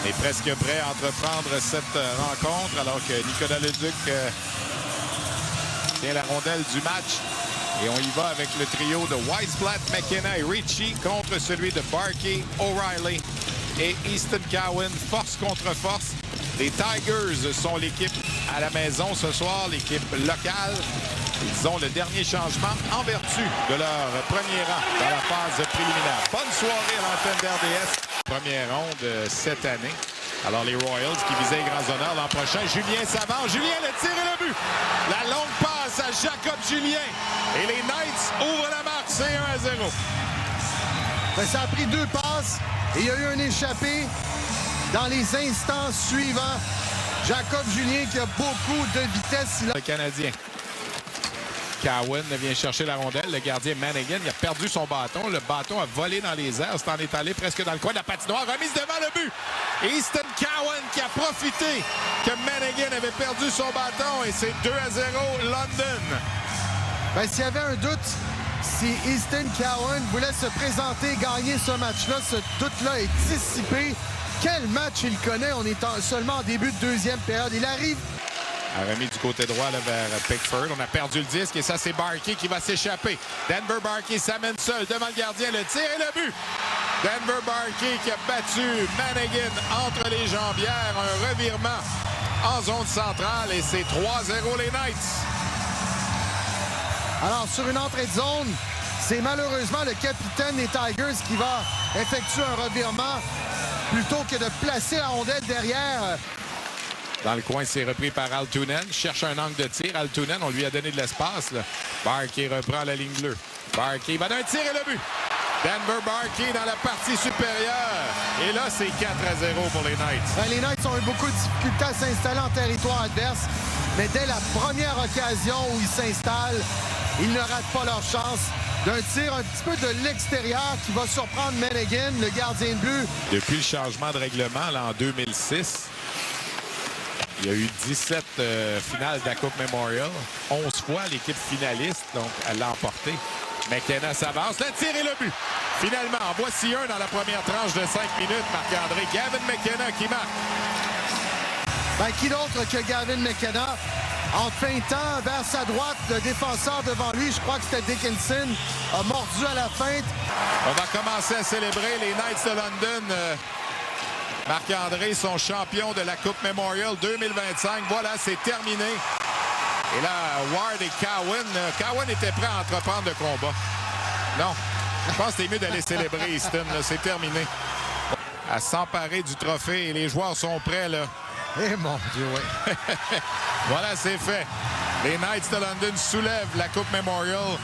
est presque prêt à entreprendre cette rencontre alors que Nicolas Leduc tient la rondelle du match. Et on y va avec le trio de Weisblatt, McKenna et Ritchie contre celui de Barkey, O'Reilly et Easton Cowan. Force contre force. Les Tigers sont l'équipe à la maison ce soir, l'équipe locale. Ils ont le dernier changement en vertu de leur premier rang dans la phase préliminaire. Bonne soirée à l'antenne d'RDS. Première ronde cette année. Alors les Royals qui visaient les grands honneurs l'an prochain. Julien Savard. Julien, le tir et le but. La longue passe à Jacob Julien. Et les Knights ouvrent la marque. C'est 1-0. Ben, ça a pris 2 passes et il y a eu un échappé dans les instants suivants. Jacob Julien qui a beaucoup de vitesse. Le Canadien. Cowan vient chercher la rondelle. Le gardien Manigan, il a perdu son bâton. Le bâton a volé dans les airs. C'est en est allé presque dans le coin de la patinoire. Remise devant le but. Easton Cowan qui a profité que Manigan avait perdu son bâton. Et c'est 2-0 London. Ben, s'il y avait un doute, si Easton Cowan voulait se présenter et gagner ce match-là, ce doute-là est dissipé. Quel match il connaît? On est seulement en début de deuxième période. Il arrive. A remis du côté droit là, vers Pickford. On a perdu le disque et ça, c'est Barkey qui va s'échapper. Denver Barkey s'amène seul devant le gardien. Le tir et le but. Denver Barkey qui a battu Manigan entre les jambières. Un revirement en zone centrale et c'est 3-0 les Knights. Alors, sur une entrée de zone, c'est malheureusement le capitaine des Tigers qui va effectuer un revirement plutôt que de placer la rondelle derrière. Dans le coin, c'est repris par Altunen. Cherche un angle de tir. Altunen, on lui a donné de l'espace. Barkey reprend la ligne bleue. Barkey va d'un tir et le but. Denver Barkey dans la partie supérieure. Et là, c'est 4-0 pour les Knights. Ben, les Knights ont eu beaucoup de difficultés à s'installer en territoire adverse. Mais dès la première occasion où ils s'installent, ils ne ratent pas leur chance. D'un tir un petit peu de l'extérieur qui va surprendre Manigan, le gardien de but. Depuis le changement de règlement là, en 2006, il y a eu 17 finales de la Coupe Memorial. 11 fois l'équipe finaliste, donc elle l'a emporté. McKenna s'avance, le tir et le but. Finalement, en voici un dans la première tranche de 5 minutes. Marc-André, Gavin McKenna qui marque. Ben, qui d'autre que Gavin McKenna? En feintant vers sa droite, le défenseur devant lui, je crois que c'était Dickinson, a mordu à la feinte. On va commencer à célébrer les Knights de London. Marc-André sont champions de la Coupe Memorial 2025. Voilà, c'est terminé. Et là, Ward et Cowan. Cowan était prêt à entreprendre le combat. Non, je pense que c'est mieux d'aller célébrer, Easton. C'est terminé. À s'emparer du trophée et les joueurs sont prêts, là. Eh mon Dieu, oui. Voilà, c'est fait. Les Knights de London soulèvent la Coupe Memorial.